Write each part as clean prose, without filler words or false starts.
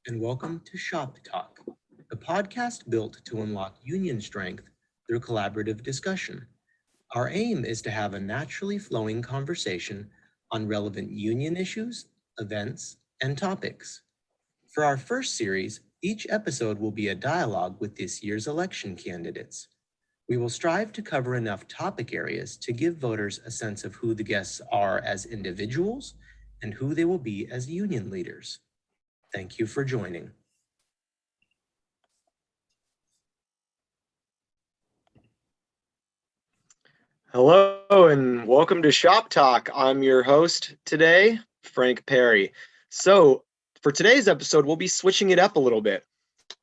and welcome to ShopTalk, the podcast built to unlock union strength through collaborative discussion. Our aim is to have a naturally flowing conversation on relevant union issues, events, and topics. For our first series, each episode will be a dialogue with this year's election candidates. We will strive to cover enough topic areas to give voters a sense of who the guests are as individuals and who they will be as union leaders. Thank you for joining. Hello and welcome to Shop Talk. I'm your host today, Frank Perry. So for today's episode, we'll be switching it up a little bit.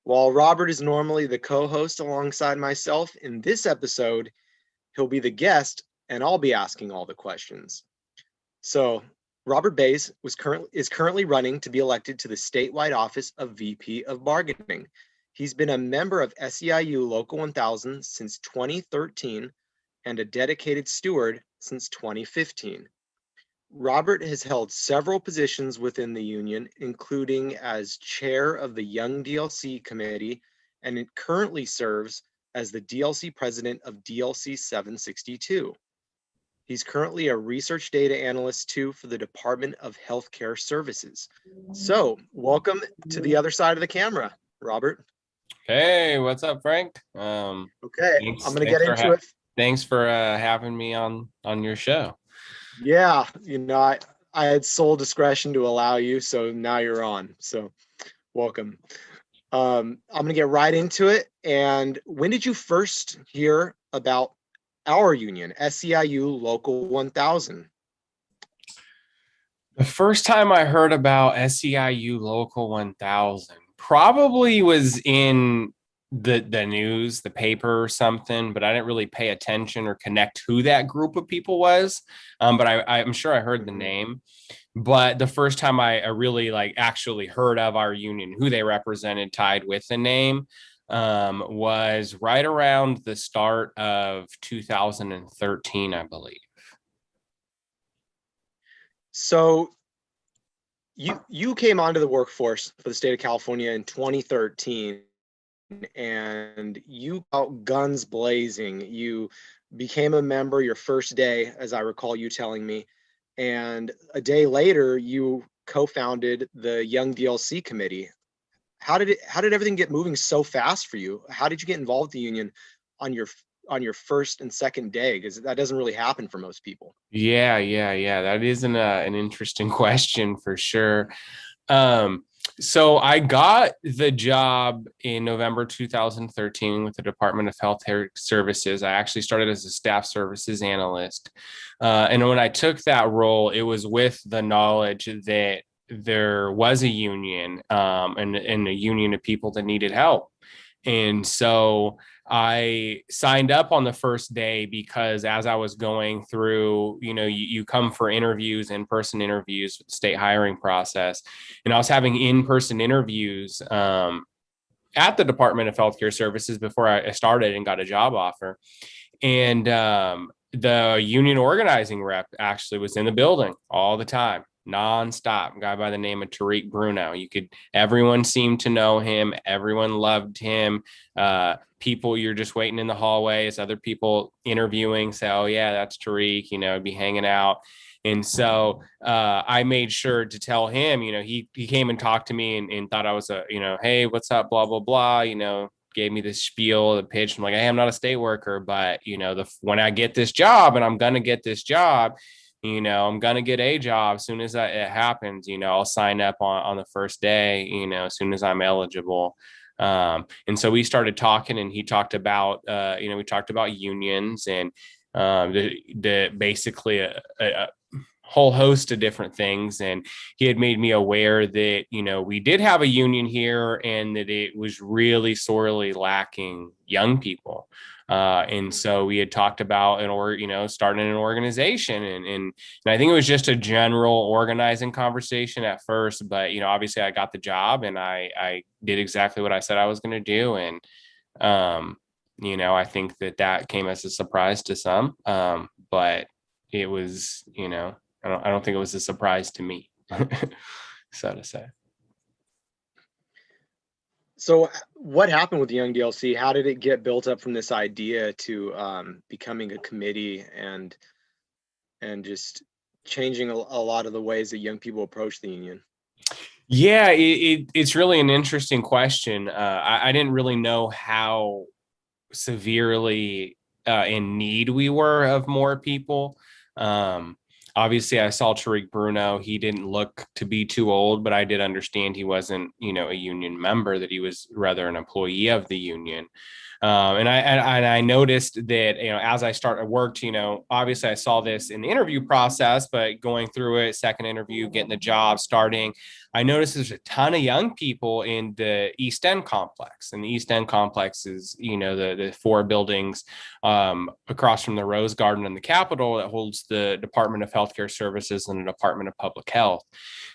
While Robert is normally the co-host alongside myself, in this episode, he'll be the guest and I'll be asking all the questions. So Robert Bayze is currently running to be elected to the statewide office of VP of Bargaining. He's been a member of SEIU Local 1000 since 2013 and a dedicated steward since 2015. Robert has held several positions within the union, including as chair of the Young DLC Committee, and it currently serves as the DLC president of DLC 762. He's currently a research data analyst too for the Department of Healthcare Services. So welcome to the other side of the camera, Robert. Hey, what's up, Frank? Okay, I'm gonna get into it. Thanks for having me on your show. Yeah, I had sole discretion to allow you, so now you're on. So welcome. I'm gonna get right into it. And when did you first hear about our union, SEIU Local 1000? The first time I heard about SEIU Local 1000 probably was in the news, the paper or something, but I didn't really pay attention or connect who that group of people was. But I'm sure I heard the name. But the first time I really actually heard of our union, who they represented tied with the name, was right around the start of 2013, I believe. So you came onto the workforce for the state of California in 2013, and you out guns blazing. You became a member your first day, as I recall you telling me, and a day later you co-founded the Young DLC Committee. How did everything get moving so fast for you? How did you get involved in the union on your first and second day? Because that doesn't really happen for most people. Yeah. That is an interesting question for sure. So I got the job in November 2013 with the Department of Health Services. I actually started as a staff services analyst. And when I took that role, it was with the knowledge that there was a union and a union of people that needed help. And so I signed up on the first day because as I was going through, you come for interviews, in-person interviews with the state hiring process. And I was having in-person interviews at the Department of Healthcare Services before I started and got a job offer. And the union organizing rep actually was in the building all the time. Nonstop. A guy by the name of Tariq Bruno. Everyone seemed to know him. Everyone loved him. People, you're just waiting in the hallways, other people interviewing, say, oh yeah, that's Tariq, be hanging out. And so I made sure to tell him, he came and talked to me and thought I was hey, what's up, blah, blah, blah, gave me this spiel, the pitch. I'm like, hey, I'm not a state worker, but when I get this job, and I'm going to get this job, I'm going to get a job as soon as it happens, I'll sign up on the first day, as soon as I'm eligible. And so we started talking, and he talked about, we talked about unions and the basically a whole host of different things. And he had made me aware that, we did have a union here and that it was really sorely lacking young people. And so we had talked about starting an organization, and I think it was just a general organizing conversation at first, but obviously I got the job and I did exactly what I said I was going to do. And I think that came as a surprise to some, but it was, I don't think it was a surprise to me, so to say. So what happened with Young DLC? How did it get built up from this idea to becoming a committee and just changing a lot of the ways that young people approach the union? Yeah, it's really an interesting question. I didn't really know how severely in need we were of more people. Um, Obviously, I saw Tariq Bruno. He didn't look to be too old, but I did understand he wasn't, a union member, that he was rather an employee of the union. And I noticed that, as I started worked, obviously I saw this in the interview process, but going through it, second interview, getting the job, starting, I noticed there's a ton of young people in the East End complex. And the East End complex is, the four buildings across from the Rose Garden and the Capitol that holds the Department of Healthcare Services and the Department of Public Health.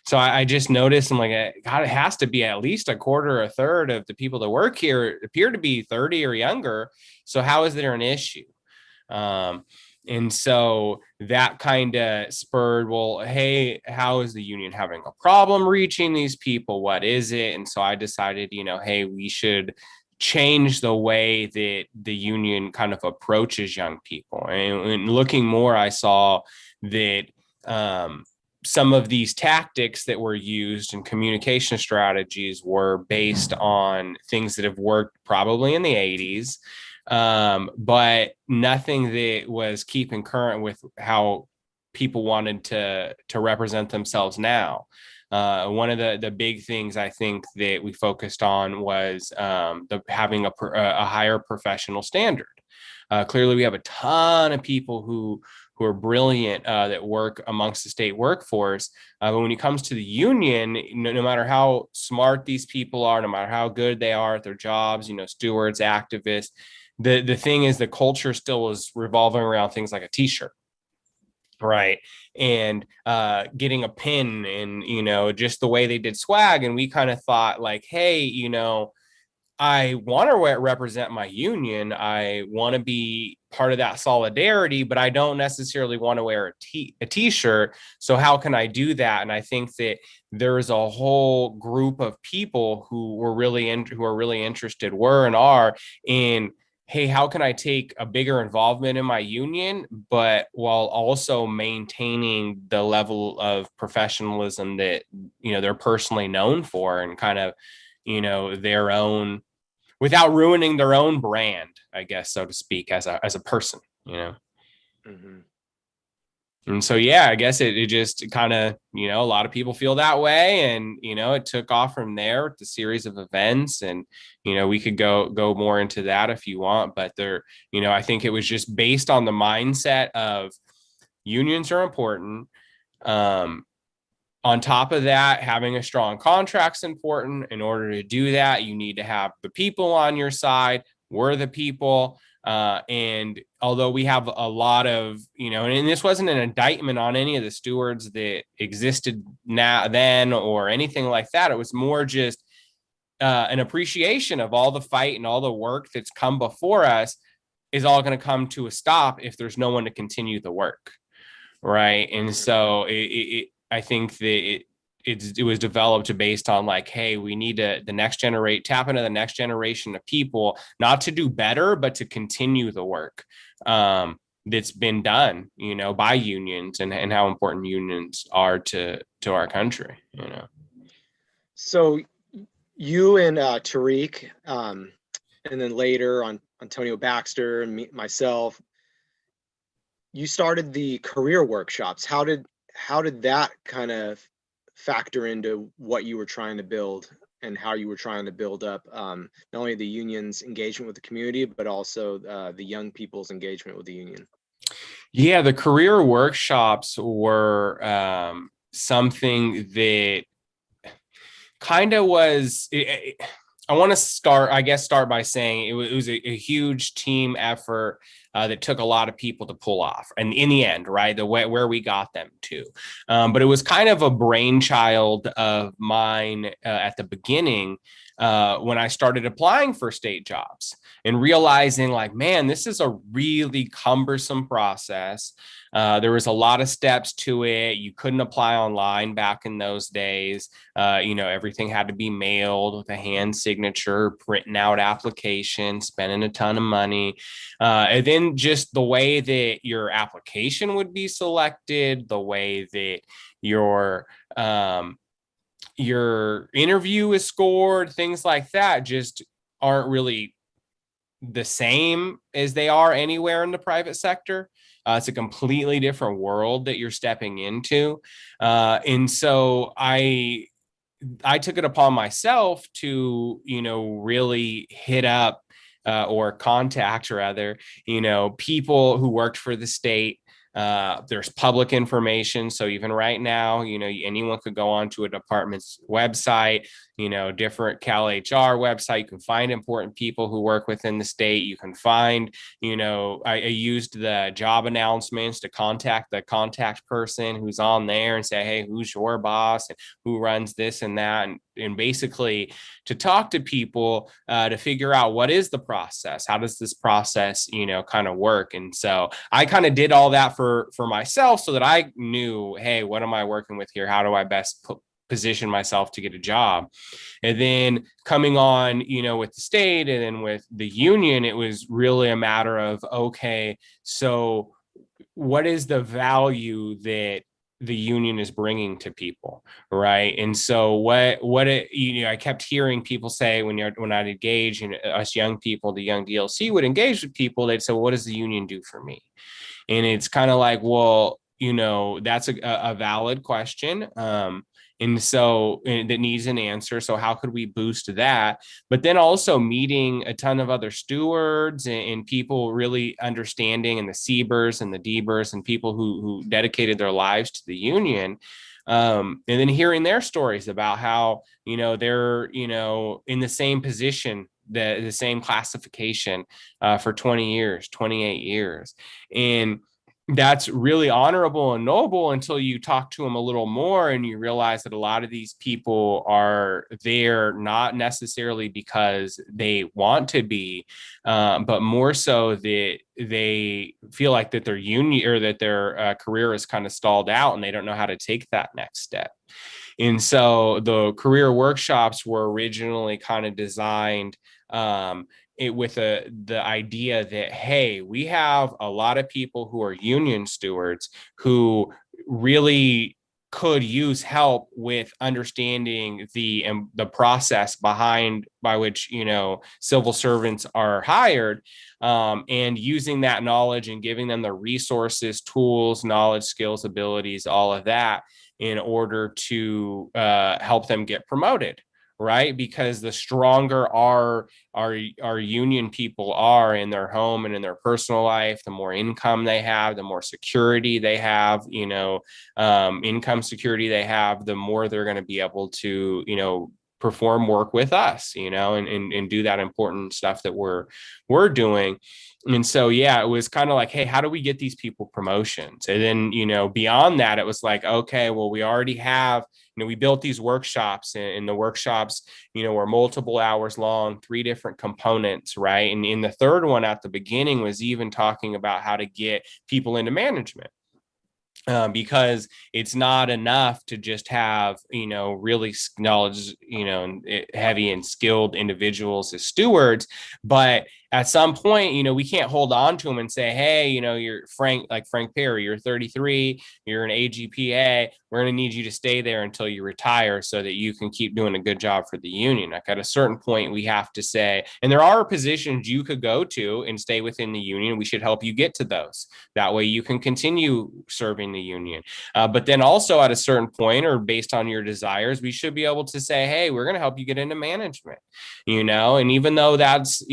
So I just noticed, I'm like, God, it has to be at least a quarter, a third of the people that work here appear to be 30 or younger. So how is there an issue? And so that kind of spurred, well, hey, how is the union having a problem reaching these people? What is it? And so I decided, hey, we should change the way that the union kind of approaches young people. And looking more, I saw that some of these tactics that were used and communication strategies were based on things that have worked probably in the 80s, but nothing that was keeping current with how people wanted to represent themselves now. One of the big things I think that we focused on was having a higher professional standard. Clearly, we have a ton of people who are brilliant that work amongst the state workforce. But when it comes to the union, no matter how smart these people are, no matter how good they are at their jobs, stewards, activists, the thing is the culture still is revolving around things like a t-shirt. Right. And getting a pin and, just the way they did swag. And we kind of thought like, hey, I want to represent my union. I want to be part of that solidarity, but I don't necessarily want to wear a t-shirt. So how can I do that? And I think that there's a whole group of people who are really interested, were and are in, hey, how can I take a bigger involvement in my union, but while also maintaining the level of professionalism that, they're personally known for, and kind of, their own, without ruining their own brand, I guess, so to speak, as a person. Mm-hmm. And so, yeah, I guess it just kind of, a lot of people feel that way. And, it took off from there with the series of events. And, we could go more into that if you want. But I think it was just based on the mindset of unions are important. On top of that, having a strong contract's important. In order to do that, you need to have the people on your side. We're the people. And although we have a lot of, and this wasn't an indictment on any of the stewards that existed then or anything like that. It was more just an appreciation of all the fight and all the work that's come before us is all going to come to a stop if there's no one to continue the work. Right. And so I think that it was developed based on like, hey, we need to tap into the next generation of people, not to do better, but to continue the work that's been done, by unions, and how important unions are to our country. So you and Tariq, and then later on Antonio Baxter and myself, you started the career workshops. How did that kind of factor into what you were trying to build and how you were trying to build up not only the union's engagement with the community, but also the young people's engagement with the union? Yeah, the career workshops were something that kind of was. I want to start by saying it was a huge team effort. that took a lot of people to pull off. And in the end, right, the way where we got them to. But it was kind of a brainchild of mine at the beginning when I started applying for state jobs and realizing like, man, this is a really cumbersome process. There was a lot of steps to it. You couldn't apply online back in those days. Everything had to be mailed with a hand signature, printing out application, spending a ton of money. And then just the way that your application would be selected, the way that your interview is scored, things like that just aren't really the same as they are anywhere in the private sector. It's a completely different world that you're stepping into. And so I took it upon myself to, really hit up or contact rather, people who worked for the state. There's public information. So even right now, anyone could go onto a department's website, different Cal HR website. You can find important people who work within the state. You can find, I used the job announcements to contact the contact person who's on there and say, hey, who's your boss and who runs this and that. And basically to talk to people to figure out what is the process, how does this process, kind of work. And so I kind of did all that for myself so that I knew, hey, what am I working with here? How do I best position myself to get a job? And then coming on, with the state and then with the union, it was really a matter of, okay, so what is the value that the union is bringing to people, right? And so I kept hearing people say when I'd engage, us young people, the young DLC would engage with people, they'd say, well, what does the union do for me? And it's kind of like, well, that's a valid question. And so that needs an answer. So how could we boost that? But then also meeting a ton of other stewards and people really understanding, and the CBERs and the DBERs and people who dedicated their lives to the union. And then hearing their stories about how, they're, in the same position, the same classification for 20 years, 28 years. And that's really honorable and noble until you talk to them a little more and you realize that a lot of these people are there not necessarily because they want to be, but more so that they feel like that their union or that their career is kind of stalled out and they don't know how to take that next step. And so the career workshops were originally kind of designed with the idea that, hey, we have a lot of people who are union stewards who really could use help with understanding the process by which civil servants are hired, and using that knowledge and giving them the resources, tools, knowledge, skills, abilities, all of that in order to help them get promoted. Right? Because the stronger our union people are in their home and in their personal life, the more income they have, the more security they have, income security they have, the more they're going to be able to, perform work with us, and do that important stuff that we're doing. And so, yeah, it was kind of like, hey, how do we get these people promotions? And then, beyond that, it was like, okay, well, we already have, we built these workshops, and the workshops, were multiple hours long, 3 different components, right? And in the third one at the beginning was even talking about how to get people into management. Because it's not enough to just have, really knowledge, heavy and skilled individuals as stewards. But at some point, we can't hold on to them and say, hey, you're Frank Perry, you're 33, you're an AGPA. We're going to need you to stay there until you retire so that you can keep doing a good job for the union. Like at a certain point, we have to say, and there are positions you could go to and stay within the union. We should help you get to those. That way you can continue serving the union. But then also at a certain point, or based on your desires, we should be able to say, hey, we're going to help you get into management, and even though that's,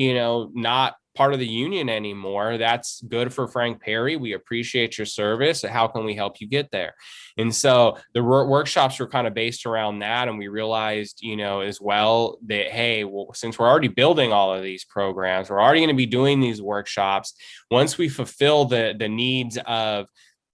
not part of the union anymore. That's good for Frank Perry. We appreciate your service. How can we help you get there? And so the workshops were kind of based around that. And we realized, as well that, hey, well, since we're already building all of these programs, we're already going to be doing these workshops. Once we fulfill the needs of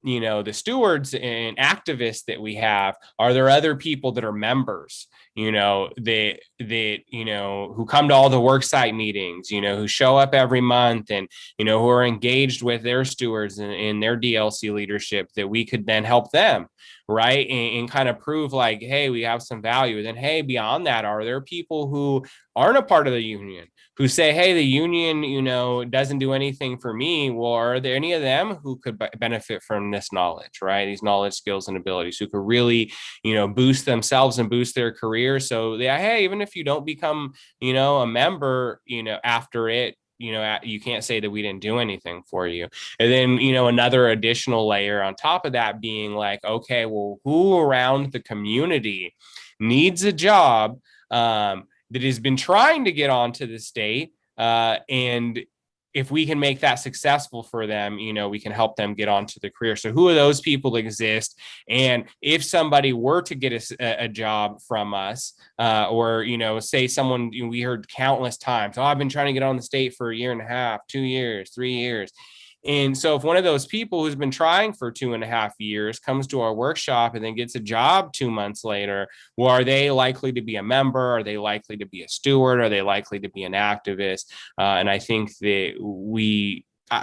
the stewards and activists that we have, are there other people that are members, that who come to all the worksite meetings, who show up every month and, who are engaged with their stewards and their DLC leadership, that we could then help them, right? And kind of prove like, hey, we have some value. And then, hey, beyond that, are there people who aren't a part of the union, who say, hey, the union, doesn't do anything for me? Well, are there any of them who could benefit from this knowledge, right? These knowledge, skills, and abilities, who could really, boost themselves and boost their career. So hey, even if you don't become, a member, after it, you can't say that we didn't do anything for you. And then, another additional layer on top of that being like, okay, well, who around the community needs a job, that has been trying to get onto the state, and if we can make that successful for them, we can help them get onto the career. So who of those people exist? And if somebody were to get a job from us, or, say someone, we heard countless times, oh, I've been trying to get on the state for 1.5 years, 2 years, 3 years. And so if one of those people who's been trying for 2.5 years comes to our workshop and then gets a job 2 months later, well, are they likely to be a member? Are they likely to be a steward? Are they likely to be an activist? And I think that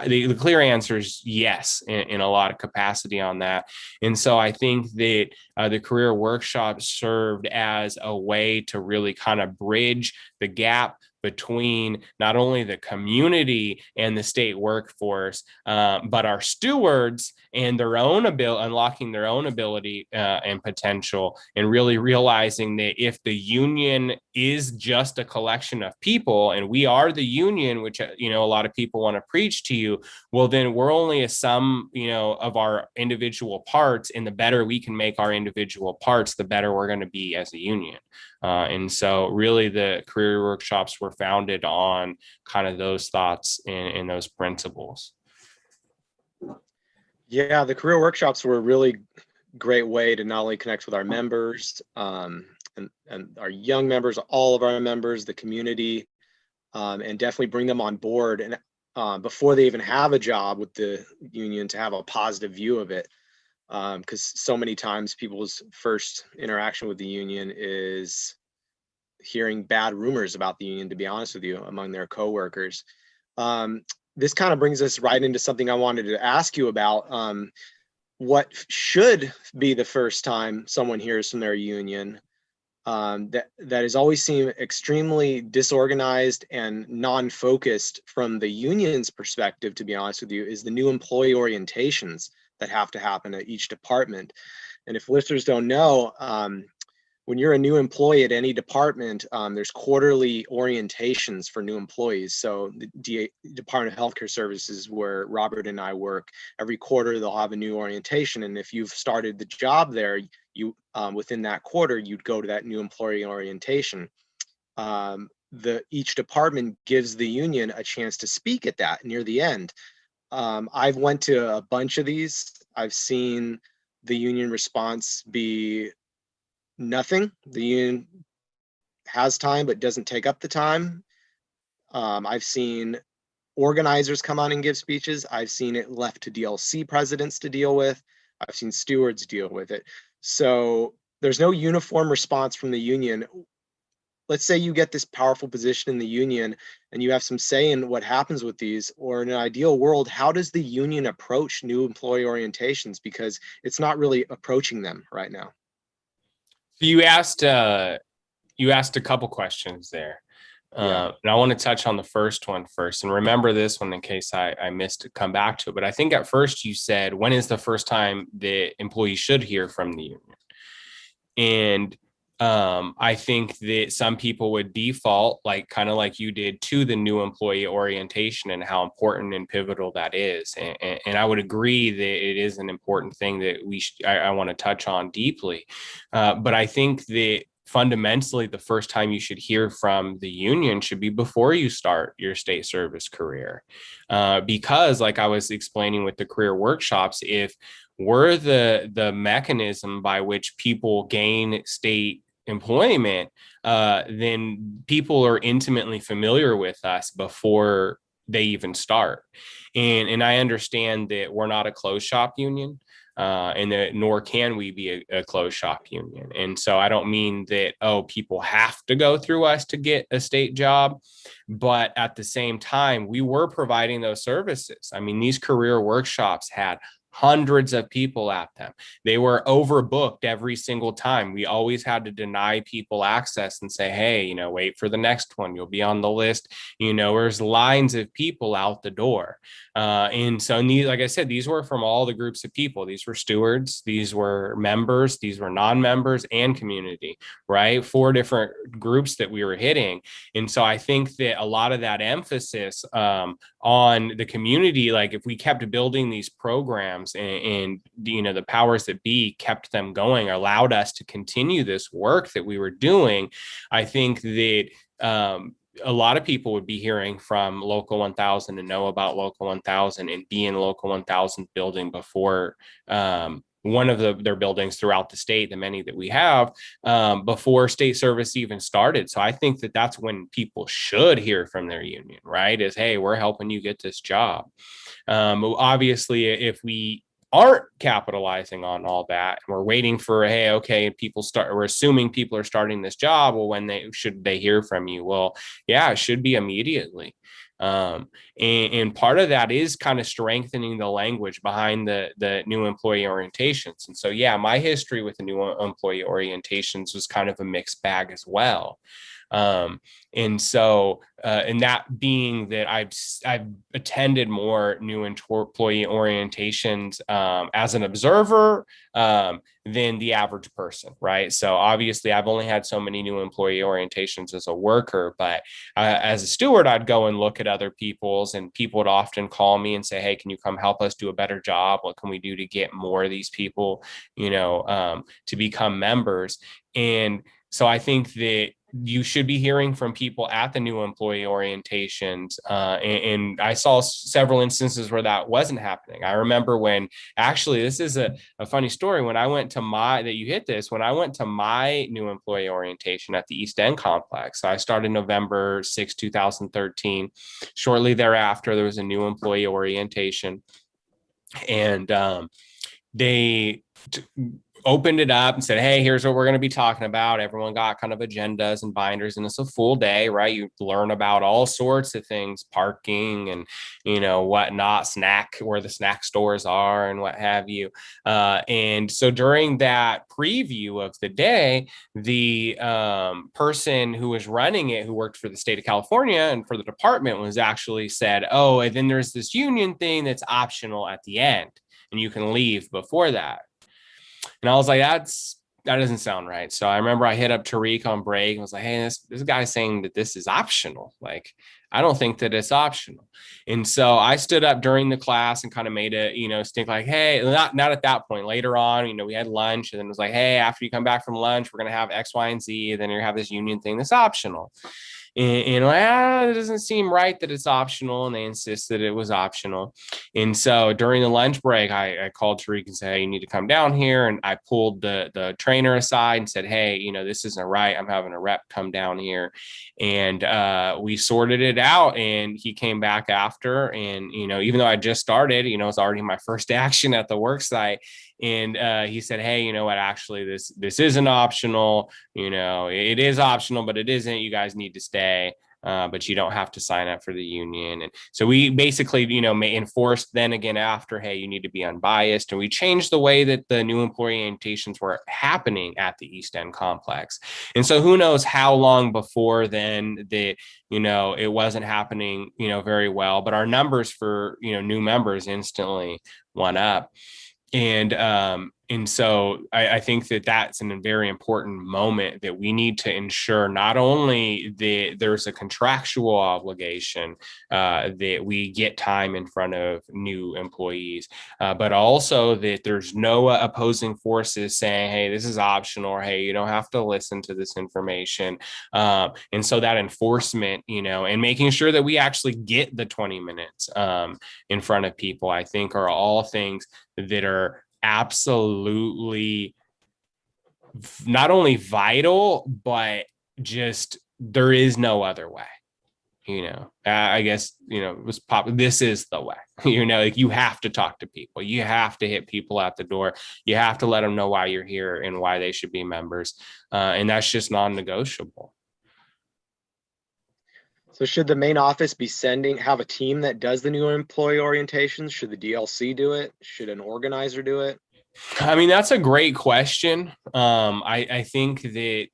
the clear answer is yes, in a lot of capacity on that. And so I think that the career workshop served as a way to really kind of bridge the gap between not only the community and the state workforce, but our stewards and their own ability, unlocking their own ability and potential, and really realizing that if the union is just a collection of people, and we are the union, which a lot of people want to preach to you, well, then we're only a sum, of our individual parts, and the better we can make our individual parts, the better we're going to be as a union. And so really the career workshops were founded on kind of those thoughts and those principles. Yeah, the career workshops were a really great way to not only connect with our members, and our young members, all of our members, the community, and definitely bring them on board, and before they even have a job with the union, to have a positive view of it. Because so many times people's first interaction with the union is hearing bad rumors about the union, to be honest with you, among their coworkers. This kind of brings us right into something I wanted to ask you about. What should be the first time someone hears from their union, that has always seemed extremely disorganized and non-focused from the union's perspective, to be honest with you, is the new employee orientations that have to happen at each department. And if listeners don't know, when you're a new employee at any department, there's quarterly orientations for new employees. So the Department of Healthcare Services, where Robert and I work, every quarter they'll have a new orientation. And if you've started the job there, you within that quarter, you'd go to that new employee orientation. Each department gives the union a chance to speak at that near the end. I've went to a bunch of these. I've seen the union response be nothing. The union has time but doesn't take up the time. I've seen organizers come on and give speeches. I've seen it left to DLC presidents to deal with. I've seen stewards deal with it. So there's no uniform response from the union. Let's say you get this powerful position in the union and you have some say in what happens with these, or in an ideal world, how does the union approach new employee orientations? Because it's not really approaching them right now. You asked a couple questions there. Yeah. And I want to touch on the first one first, and remember this one in case I missed to come back to it. But I think at first you said, when is the first time the employee should hear from the union? And I think that some people would default, kind of like you did, to the new employee orientation and how important and pivotal that is. And I would agree that it is an important thing that I want to touch on deeply. But I think that fundamentally, the first time you should hear from the union should be before you start your state service career. Because like I was explaining with the career workshops, if we're the mechanism by which people gain state employment, then people are intimately familiar with us before they even start. And I understand that we're not a closed shop union. And that nor can we be a closed shop union. And so I don't mean that, oh, people have to go through us to get a state job, but at the same time, we were providing those services. I mean, these career workshops had hundreds of people at them. They were overbooked every single time. We always had to deny people access and say, hey, wait for the next one. You'll be on the list. There's lines of people out the door. And so, like I said, these were from all the groups of people. These were stewards, these were members, these were non-members, and community, right? 4 different groups that we were hitting. And so I think that a lot of that emphasis on the community, like if we kept building these programs and the powers that be kept them going, allowed us to continue this work that we were doing, I think that a lot of people would be hearing from Local 1000 and know about Local 1000 and be in Local 1000 building before one of their buildings throughout the state, the many that we have, before state service even started. So I think that that's when people should hear from their union, right? Is, hey, we're helping you get this job. Obviously, if we aren't capitalizing on all that, and we're waiting for, hey, okay, we're assuming people are starting this job. Well, should they hear from you? Well, yeah, it should be immediately. And part of that is kind of strengthening the language behind the new employee orientations. And so, yeah, my history with the new employee orientations was kind of a mixed bag as well. And so, and that being that I've attended more new employee orientations as an observer than the average person, right? So obviously, I've only had so many new employee orientations as a worker, but as a steward, I'd go and look at other people's, and people would often call me and say, "Hey, can you come help us do a better job? What can we do to get more of these people, to become members?" And so I think that you should be hearing from people at the new employee orientations. And I saw several instances where that wasn't happening. I remember when, actually, this is a funny story. When I went to when I went to my new employee orientation at the East End complex, so I started November 6, 2013. Shortly thereafter, there was a new employee orientation. And they opened it up and said, hey, here's what we're going to be talking about. Everyone got kind of agendas and binders, and it's a full day, right? You learn about all sorts of things, parking and, whatnot, where the snack stores are and what have you. And so during that preview of the day, the person who was running it, who worked for the state of California and for the department, was actually said, oh, and then there's this union thing that's optional at the end, and you can leave before that. And I was like, that doesn't sound right. So I remember I hit up Tariq on break and was like, hey, this guy's saying that this is optional. Like, I don't think that it's optional. And so I stood up during the class and kind of made it, stink like, hey, not at that point. Later on, we had lunch, and then it was like, hey, after you come back from lunch, we're going to have X, Y, and Z. And then you're going to have this union thing that's optional. And like, it doesn't seem right that it's optional. And they insist that it was optional. And so during the lunch break, I called Tariq and said, hey, you need to come down here. And I pulled the trainer aside and said, hey, this isn't right. I'm having a rep come down here. And we sorted it out. And he came back after. And, even though I just started, it was already my first action at the work site. And he said, hey, you know what, actually, this isn't optional. It is optional, but it isn't. You guys need to stay. But you don't have to sign up for the union. And so we basically, enforced then again after, hey, you need to be unbiased. And we changed the way that the new employee orientations were happening at the East End complex. And so who knows how long before then that, it wasn't happening, very well, but our numbers for, new members instantly went up. And And so I think that that's a very important moment that we need to ensure not only that there's a contractual obligation that we get time in front of new employees, but also that there's no opposing forces saying, hey, this is optional, or hey, you don't have to listen to this information. And so that enforcement, and making sure that we actually get the 20 minutes in front of people, I think are all things that are absolutely not only vital, but just there is no other way. I guess, it was this is the way. Like, you have to talk to people, you have to hit people at the door, you have to let them know why you're here and why they should be members, and that's just non-negotiable. So should the main office have a team that does the new employee orientations? Should the DLC do it? Should an organizer do it? I mean, that's a great question. I think that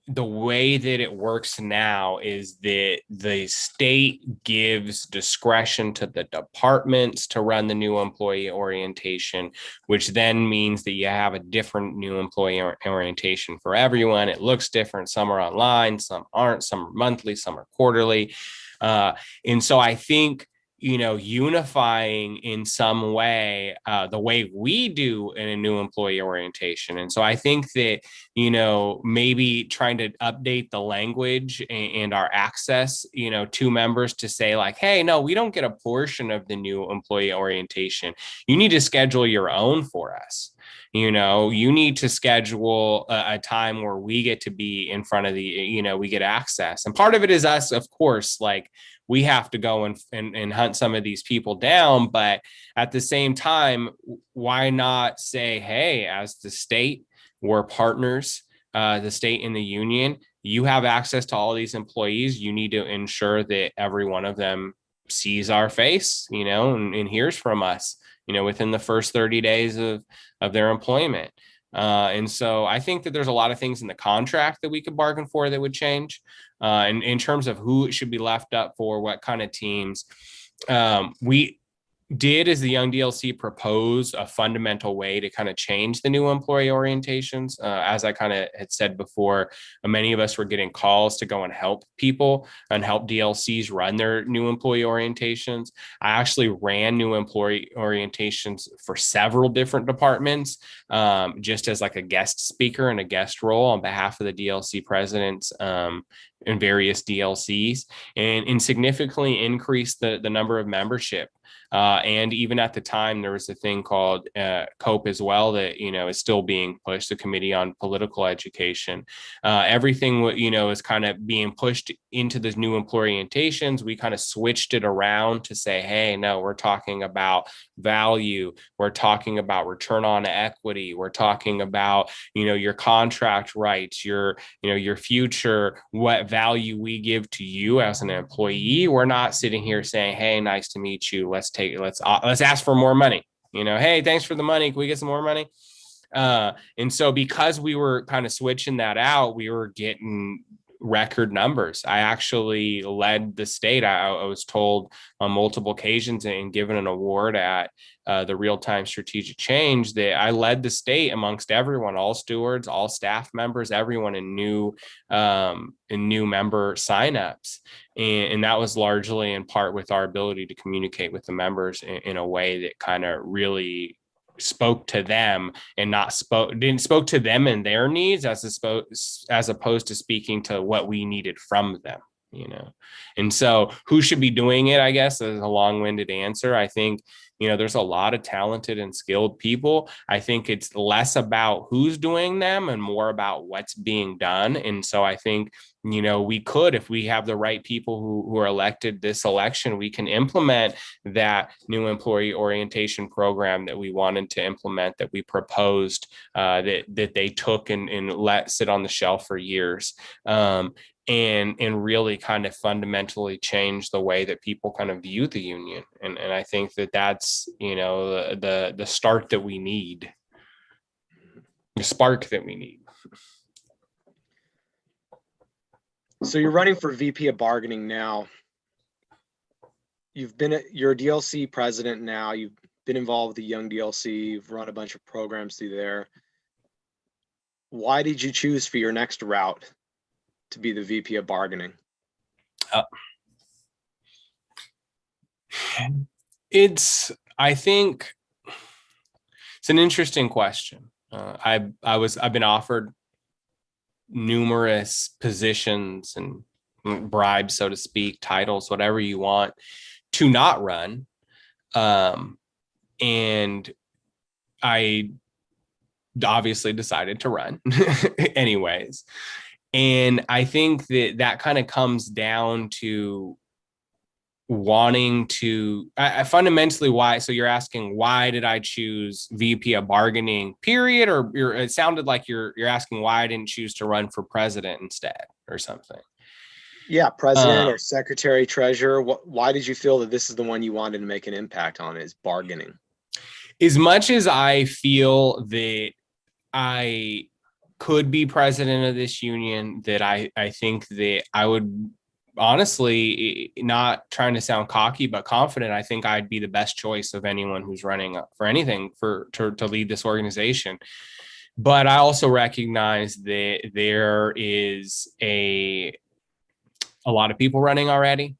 the way that it works now is that the state gives discretion to the departments to run the new employee orientation, which then means that you have a different new employee orientation for everyone. It looks different. Some are online, some aren't, some are monthly, some are quarterly. And so I think, unifying in some way the way we do in a new employee orientation. And so I think that, maybe trying to update the language and our access, to members to say like, hey, no, we don't get a portion of the new employee orientation. You need to schedule your own for us. You need to schedule a time where we get to be in front of we get access. And part of it is us, of course, like, we have to go and hunt some of these people down. But at the same time, why not say, hey, as the state, we're partners, the state and the union, you have access to all these employees. You need to ensure that every one of them sees our face, and hears from us, within the first 30 days of their employment. And so I think that there's a lot of things in the contract that we could bargain for that would change. And in terms of who it should be left up for, what kind of teams, we did, as the Young DLC, propose a fundamental way to kind of change the new employee orientations. As I kind of had said before, many of us were getting calls to go and help people and help DLCs run their new employee orientations. I actually ran new employee orientations for several different departments, just as like a guest speaker and a guest role on behalf of the DLC presidents in various DLCs, and significantly increased the number of membership. And even at the time, there was a thing called COPE as well that, is still being pushed, the Committee on Political Education. Everything, is kind of being pushed into the new employee orientations. We kind of switched it around to say, hey, no, we're talking about value. We're talking about return on equity. We're talking about, your contract rights, your future, what value we give to you as an employee. We're not sitting here saying, hey, nice to meet you. Let's ask for more money. Hey, thanks for the money. Can we get some more money? And so because we were kind of switching that out, we were getting record numbers. I actually led the state. I was told on multiple occasions and given an award at the Real-Time Strategic Change that I led the state amongst everyone, all stewards, all staff members, everyone in new member signups. And that was largely in part with our ability to communicate with the members in a way that kind of really spoke to them and didn't spoke to them and their needs as opposed to speaking to what we needed from them. And so who should be doing it, I guess, is a long-winded answer. I think, there's a lot of talented and skilled people. I think it's less about who's doing them and more about what's being done. And so I think, we could, if we have the right people who are elected this election, we can implement that new employee orientation program that we wanted to implement, that we proposed, that they took and let sit on the shelf for years. And really kind of fundamentally change the way that people kind of view the union. And I think that that's, the start that we need, the spark that we need. So you're running for VP of bargaining now. You're a DLC president now. You've been involved with the Young DLC, you've run a bunch of programs through there. Why did you choose for your next route to be the VP of bargaining? I think it's an interesting question. I've been offered numerous positions and bribes, so to speak, titles, whatever you want, to not run. And I obviously decided to run anyways. And I think that kind of comes down to wanting to fundamentally why. So you're asking, why did I choose VP of bargaining, period? Or it sounded like you're asking why I didn't choose to run for president instead or something. Yeah, president or secretary, treasurer. Why did you feel that this is the one you wanted to make an impact on, is bargaining? As much as I feel that I could be president of this union, that I think that I would, honestly, not trying to sound cocky, but confident, I think I'd be the best choice of anyone who's running for anything to lead this organization. But I also recognize that there is a lot of people running already.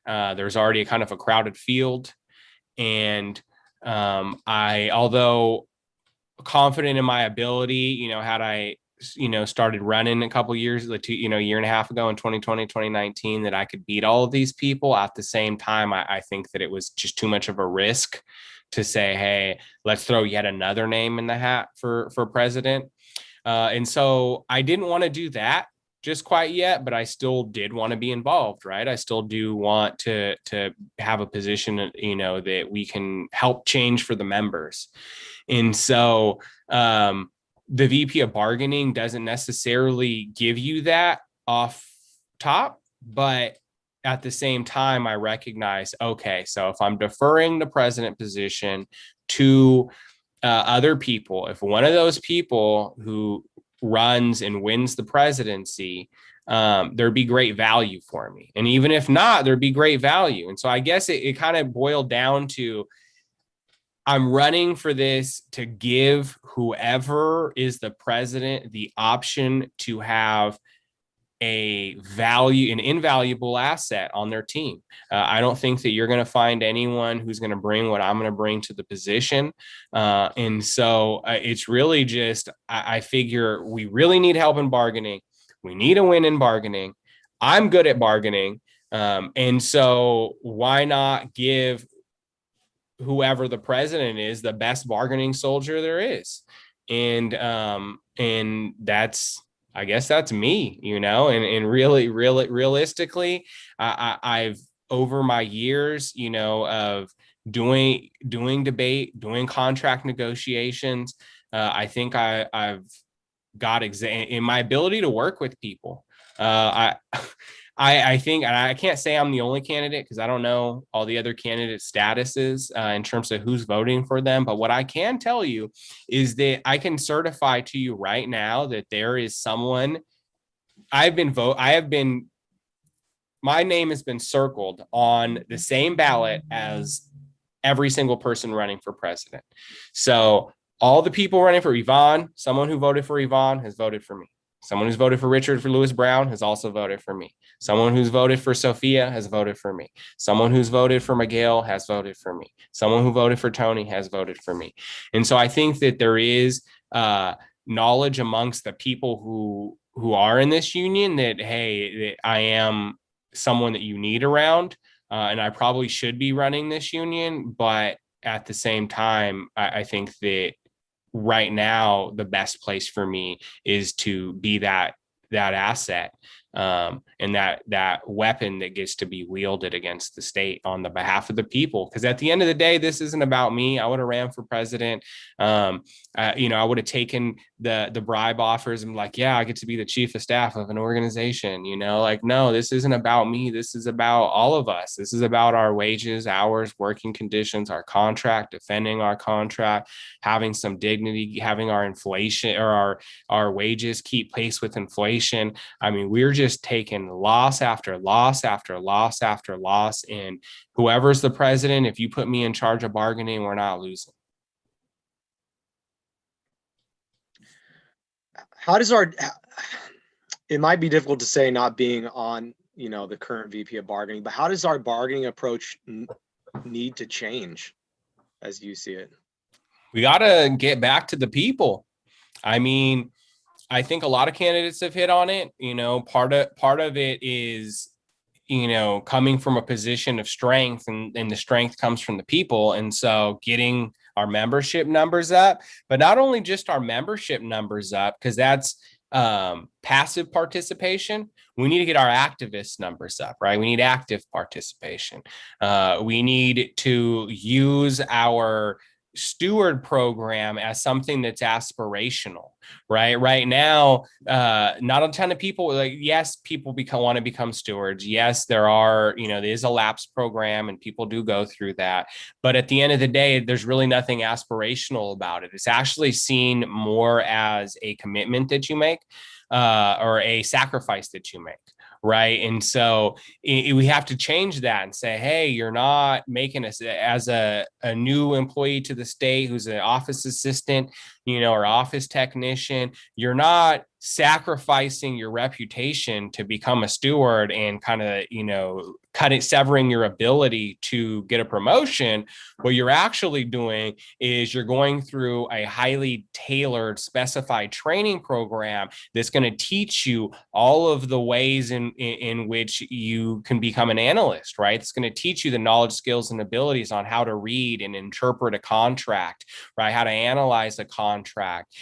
There's already a kind of a crowded field. And although confident in my ability, had I, started running a couple years, year and a half ago in 2020, 2019, that I could beat all of these people. At the same time, I think that it was just too much of a risk to say, hey, let's throw yet another name in the hat for president. And so I didn't want to do that just quite yet, but I still did want to be involved, right? I still do want to have a position, that we can help change for the members. And so the VP of bargaining doesn't necessarily give you that off top, but at the same time, I recognize, okay, so if I'm deferring the president position to other people, if one of those people who runs and wins the presidency, there'd be great value for me. And even if not, there'd be great value. And so I guess it kind of boiled down to, I'm running for this to give whoever is the president the option to have an invaluable asset on their team. I don't think that you're going to find anyone who's going to bring what I'm going to bring to the position. And so it's really just, I figure we really need help in bargaining. We need a win in bargaining. I'm good at bargaining. And so why not give whoever the president is the best bargaining soldier there is? And that's, I guess that's me, and really realistically, I've, over my years, of doing debate, doing contract negotiations, I think I've got in my ability to work with people. I think, and I can't say I'm the only candidate because I don't know all the other candidate statuses in terms of who's voting for them. But what I can tell you is that I can certify to you right now that there is someone my name has been circled on the same ballot as every single person running for president. So all the people running for Yvonne, someone who voted for Yvonne has voted for me. Someone who's voted for Richard for Lewis Brown has also voted for me. Someone who's voted for Sophia has voted for me. Someone who's voted for Miguel has voted for me. Someone who voted for Tony has voted for me. And so I think that there is knowledge amongst the people who are in this union that, hey, that I am someone that you need around, and I probably should be running this union. But at the same time, I think that right now the best place for me is to be that asset, and that weapon that gets to be wielded against the state on the behalf of the people. Because at the end of the day, this isn't about me. I would have ran for president. I would have taken the bribe offers and like, yeah, I get to be the chief of staff of an organization. No, this isn't about me. This is about all of us. This is about our wages, hours, working conditions, our contract, defending our contract, having some dignity, having our inflation or our wages keep pace with inflation. I mean, we're just just taking loss after loss after loss after loss. And whoever's the president, if you put me in charge of bargaining, we're not losing. How does it might be difficult to say not being on, the current VP of bargaining, but how does our bargaining approach need to change as you see it? We got to get back to the people. I mean, I think a lot of candidates have hit on it. Part of it is, coming from a position of strength, and the strength comes from the people. And so getting our membership numbers up, but not only just our membership numbers up, because that's passive participation. We need to get our activist numbers up, right? We need active participation. We need to use our steward program as something that's aspirational, right now. Not a ton of people, like, yes, people want to become stewards. Yes, there is a lapse program and people do go through that, but at the end of the day, there's really nothing aspirational about it. It's actually seen more as a commitment that you make, or a sacrifice that you make. Right. And so we have to change that and say, hey, you're not making us as a new employee to the state who's an office assistant, or office technician. You're not sacrificing your reputation to become a steward and kind of, severing your ability to get a promotion. What you're actually doing is you're going through a highly tailored, specified training program that's going to teach you all of the ways in which you can become an analyst, right? It's going to teach you the knowledge, skills, and abilities on how to read and interpret a contract, right? How to analyze a contract,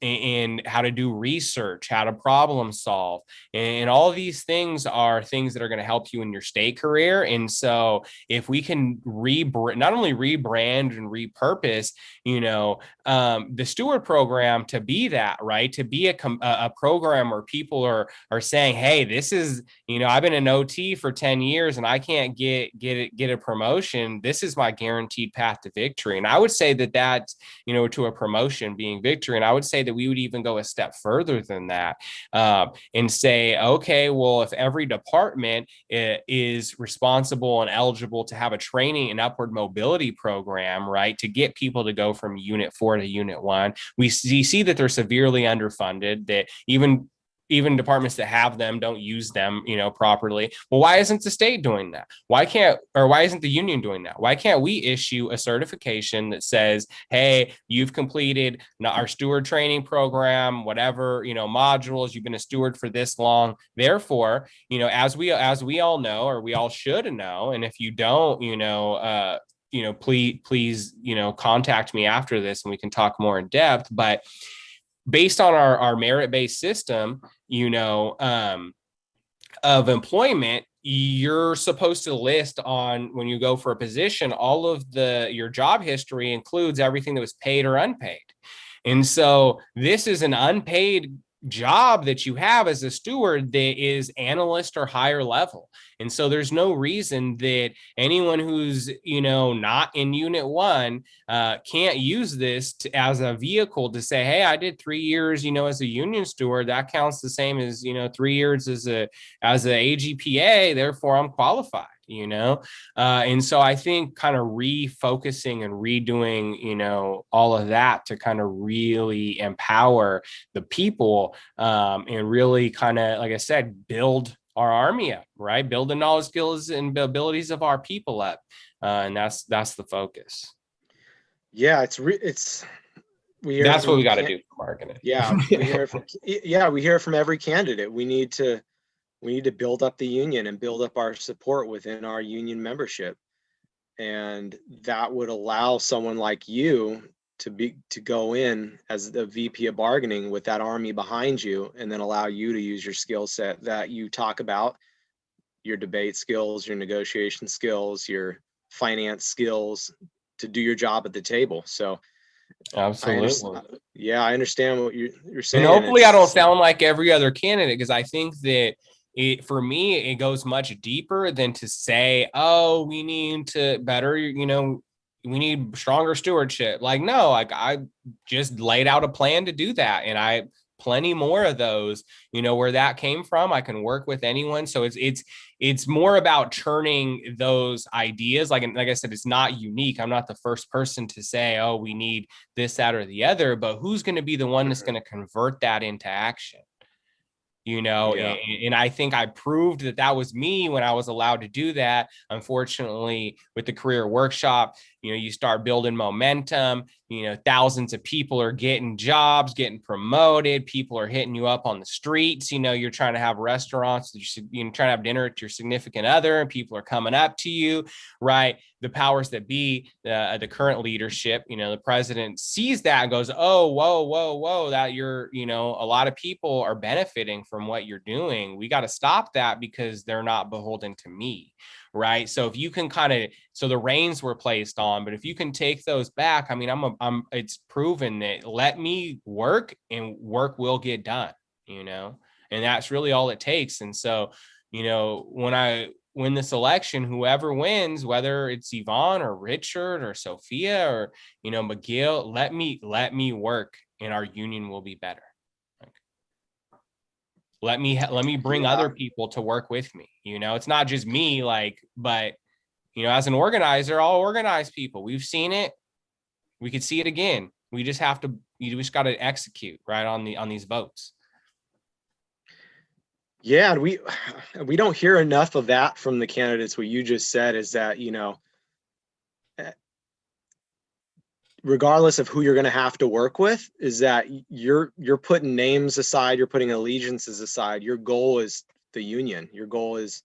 and how to do research, how to problem solve. And all of these things are things that are going to help you in your state career. And so if we can not only rebrand and repurpose, the steward program to be that, right? To be a program where people are saying, hey, this is, I've been an OT for 10 years and I can't get a promotion. This is my guaranteed path to victory. And I would say that's, to a promotion being victory. And I would say that we would even go a step further than that, and say, okay, well, if every department is responsible and eligible to have a training and upward mobility program, right, to get people to go from Unit 4 to Unit 1, we see that they're severely underfunded, that even departments that have them don't use them, properly. Well, why isn't the state doing that? Why isn't the union doing that? Why can't we issue a certification that says, hey, you've completed our steward training program, whatever, modules, you've been a steward for this long. Therefore, as we all know, or we all should know, and if you don't, please, contact me after this and we can talk more in depth. But based on our merit-based system, of employment, you're supposed to list on, when you go for a position, all of your job history includes everything that was paid or unpaid. And so this is an unpaid job that you have as a steward that is analyst or higher level. And so there's no reason that anyone who's, not in Unit 1 can't use this as a vehicle to say, hey, I did 3 years, as a union steward. That counts the same as, 3 years as a AGPA. Therefore, I'm qualified. And so I think kind of refocusing and redoing, all of that to kind of really empower the people, and really kind of, like I said, build our army up, right? Build the knowledge, skills, and abilities of our people up. And that's the focus. Yeah, that's what we got to do for marketing. Yeah, we hear from every candidate. We need to build up the union and build up our support within our union membership. And that would allow someone like you to go in as the VP of bargaining with that army behind you, and then allow you to use your skill set that you talk about, your debate skills, your negotiation skills, your finance skills, to do your job at the table. So absolutely. I understand what you're saying. And hopefully I don't sound like every other candidate, because I think that for me, it goes much deeper than to say, oh, we need to better, we need stronger stewardship. Like, no, I just laid out a plan to do that. And plenty more of those, where that came from. I can work with anyone. So it's more about turning those ideas. Like I said, it's not unique. I'm not the first person to say, oh, we need this, that, or the other, but who's going to be the one that's going to convert that into action? And I think I proved that was me when I was allowed to do that. Unfortunately, with the career workshop, you start building momentum, thousands of people are getting jobs, getting promoted. People are hitting you up on the streets. You're trying to have restaurants, you're trying to have dinner with your significant other, and people are coming up to you, right? The powers that be, the current leadership, the president sees that and goes, oh, whoa, that you're, a lot of people are benefiting from what you're doing. We got to stop that because they're not beholden to me. Right. So if you can so the reins were placed on, but if you can take those back, I mean, it's proven that let me work and work will get done, and that's really all it takes. And so, when I win this election, whoever wins, whether it's Yvonne or Richard or Sophia or, McGill, let me work and our union will be better. Let me bring other people to work with me. It's not just me, but as an organizer, I'll organize people. We've seen it. We could see it again. You just got to execute right on these votes. Yeah, and we don't hear enough of that from the candidates. What you just said is that, regardless of who you're going to have to work with, is that you're putting names aside, you're putting allegiances aside. Your goal is the union. Your goal is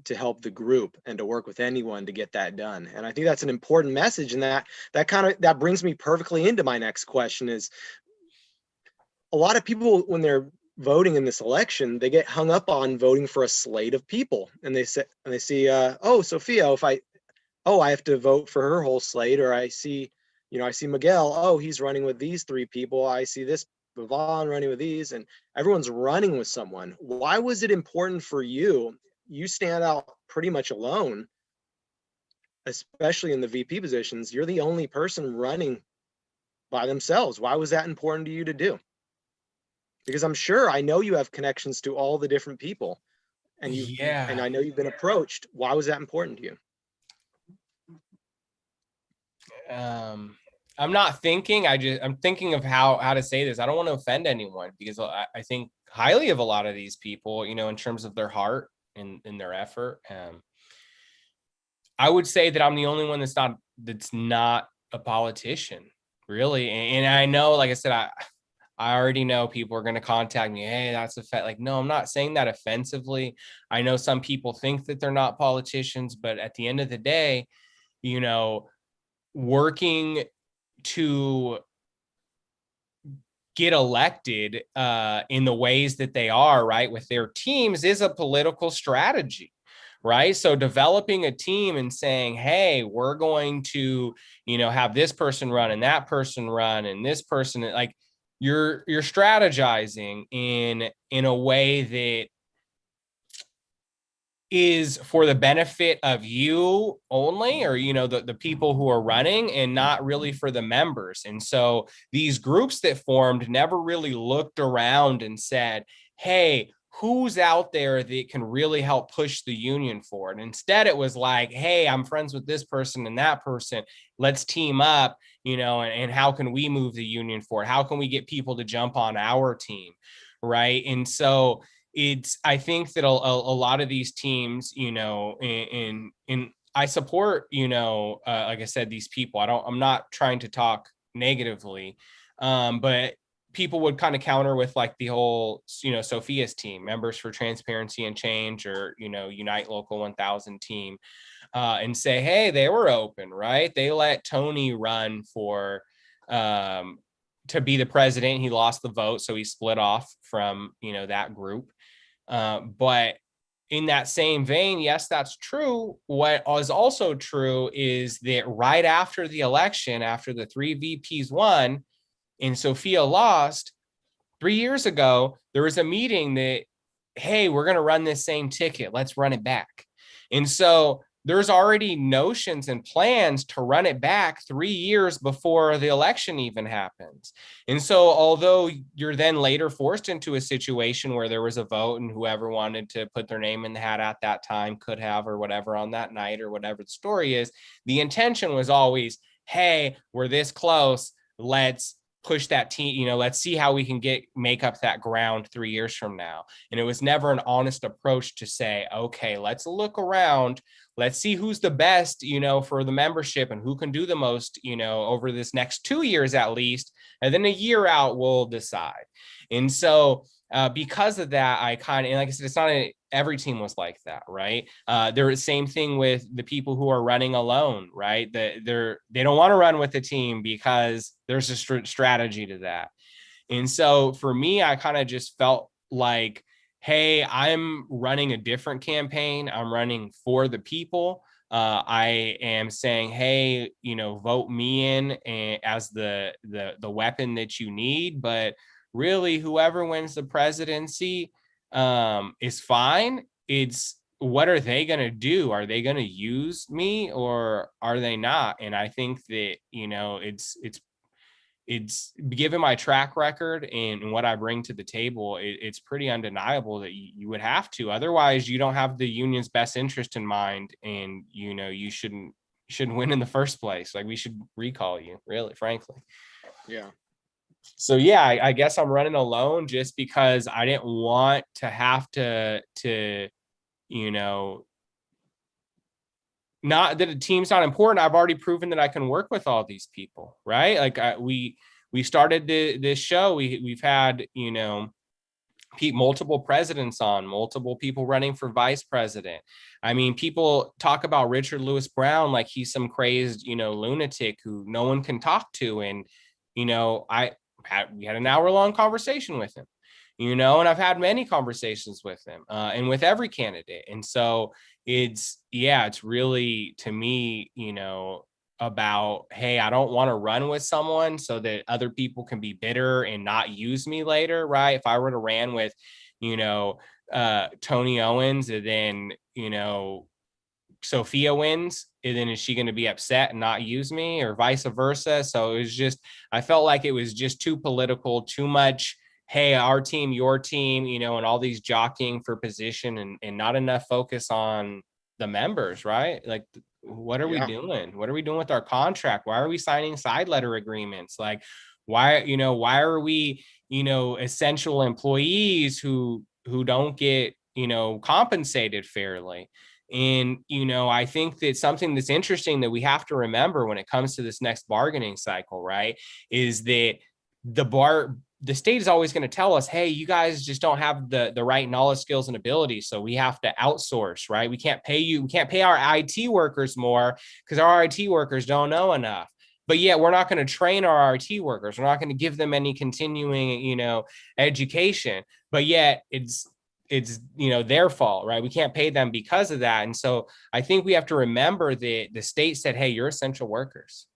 to help the group and to work with anyone to get that done. And I think that's an important message. And that brings me perfectly into my next question. Is a lot of people, when they're voting in this election, they get hung up on voting for a slate of people, and they see, oh, Sophia, I have to vote for her whole slate, or I see Miguel, oh, he's running with these three people. I see this Vaughn running with these, and everyone's running with someone. Why was it important for you? You stand out pretty much alone, especially in the VP positions. You're the only person running by themselves. Why was that important to you to do? Because I know you have connections to all the different people, and and I know you've been approached. Why was that important to you? I'm not thinking. I'm thinking of how to say this. I don't want to offend anyone because I think highly of a lot of these people, in terms of their heart and their effort. I would say that I'm the only one that's not a politician, really. And I know, like I said, I already know people are going to contact me. Hey, that's no, I'm not saying that offensively. I know some people think that they're not politicians, but at the end of the day, working to get elected in the ways that they are, right, with their teams is a political strategy, right? So developing a team and saying, hey, we're going to, have this person run and that person run and this person, you're strategizing in a way that is for the benefit of you only, or the people who are running, and not really for the members. And so these groups that formed never really looked around and said, hey, who's out there that can really help push the union forward? Instead, it was like, hey, I'm friends with this person and that person, let's team up, and how can we move the union forward? How can we get people to jump on our team, right? And so I think that a lot of these teams, and I support, like I said, these people. I'm not trying to talk negatively, but people would kind of counter with the whole, Sophia's team, Members for Transparency and Change, or, Unite Local 1000 team, and say, hey, they were open, right? They let Tony run for, to be the president. He lost the vote, so he split off from, that group. But in that same vein, yes, that's true. What is also true is that right after the election, after the three VPs won and Sophia lost 3 years ago, there was a meeting that, hey, we're going to run this same ticket. Let's run it back. And so there's already notions and plans to run it back 3 years before the election even happens. And so although you're then later forced into a situation where there was a vote and whoever wanted to put their name in the hat at that time could have, or whatever, on that night, or whatever the story is, the intention was always, hey, we're this close, let's push that team, let's see how we can make up that ground 3 years from now. And it was never an honest approach to say, okay, let's look around, let's see who's the best, for the membership, and who can do the most, over this next 2 years at least. And then a year out, we'll decide. And so because of that, and like I said, it's not every team was like that, right? There was the same thing with the people who are running alone, right? They don't want to run with the team because there's a strategy to that. And so for me, I kind of just felt like, hey, I'm running a different campaign. I'm running for the people. I am saying, hey, vote me in as the weapon that you need. But really, whoever wins the presidency is fine. It's what are they going to do? Are they going to use me or are they not? And I think that, it's given my track record and what I bring to the table, it's pretty undeniable that you would have to. Otherwise, you don't have the union's best interest in mind, and you shouldn't win in the first place. Like, we should recall you, really, frankly. Yeah. So yeah, I guess I'm running alone just because I didn't want to have to not that a team's not important. I've already proven that I can work with all these people, right? Like we started this show. We've had, multiple presidents on, multiple people running for vice president. I mean, people talk about Richard Lewis Brown like he's some crazed, lunatic who no one can talk to. And, we had an hour-long conversation with him, and I've had many conversations with him and with every candidate. And so it's really, to me, about, hey, I don't want to run with someone so that other people can be bitter and not use me later, right? If I were to ran with, Tony Owens, and then, Sophia wins, and then is she going to be upset and not use me, or vice versa? So it was just, I felt like it was just too political, too much, hey, our team, your team, and all these jockeying for position, and not enough focus on the members, right? Like, what are we doing? What are we doing with our contract? Why are we signing side letter agreements? Like, why are we, essential employees who don't get, compensated fairly? And, I think that something that's interesting that we have to remember when it comes to this next bargaining cycle, right, is that the state is always going to tell us, hey, you guys just don't have the right knowledge, skills, and abilities, so we have to outsource, right? We can't pay our IT workers more because our IT workers don't know enough. But yet we're not going to train our IT workers. We're not going to give them any continuing, education. But yet it's their fault, right? We can't pay them because of that. And so I think we have to remember that the state said, hey, you're essential workers.